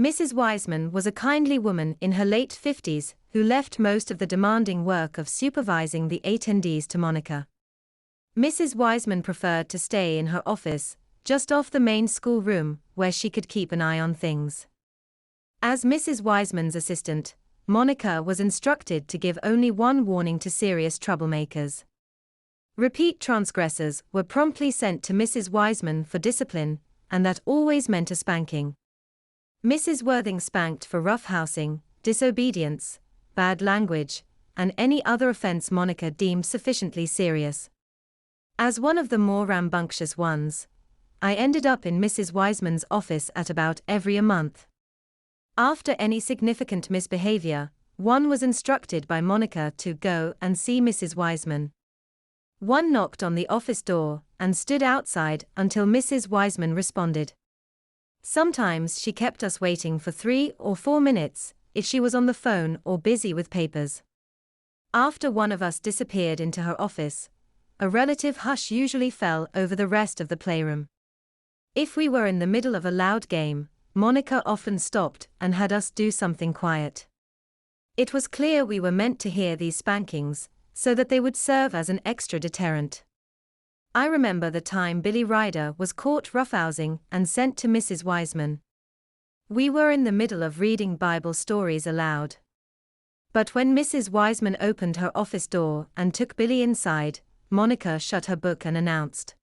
Mrs. Wiseman was a kindly woman in her late 50s who left most of the demanding work of supervising the attendees to Monica. Mrs. Wiseman preferred to stay in her office, just off the main schoolroom, where she could keep an eye on things. As Mrs. Wiseman's assistant, Monica was instructed to give only one warning to serious troublemakers. Repeat transgressors were promptly sent to Mrs. Wiseman for discipline, and that always meant a spanking. Mrs. Worthing spanked for roughhousing, disobedience, bad language, and any other offense Monica deemed sufficiently serious. As one of the more rambunctious ones, I ended up in Mrs. Wiseman's office at about every a month. After any significant misbehavior, one was instructed by Monica to go and see Mrs. Wiseman. One knocked on the office door and stood outside until Mrs. Wiseman responded. Sometimes she kept us waiting for 3 or 4 minutes, if she was on the phone or busy with papers. After one of us disappeared into her office, a relative hush usually fell over the rest of the playroom. If we were in the middle of a loud game, Monica often stopped and had us do something quiet. It was clear we were meant to hear these spankings, so that they would serve as an extra deterrent. I remember the time Billy Ryder was caught roughhousing and sent to Mrs. Wiseman. We were in the middle of reading Bible stories aloud. But when Mrs. Wiseman opened her office door and took Billy inside, Monica shut her book and announced,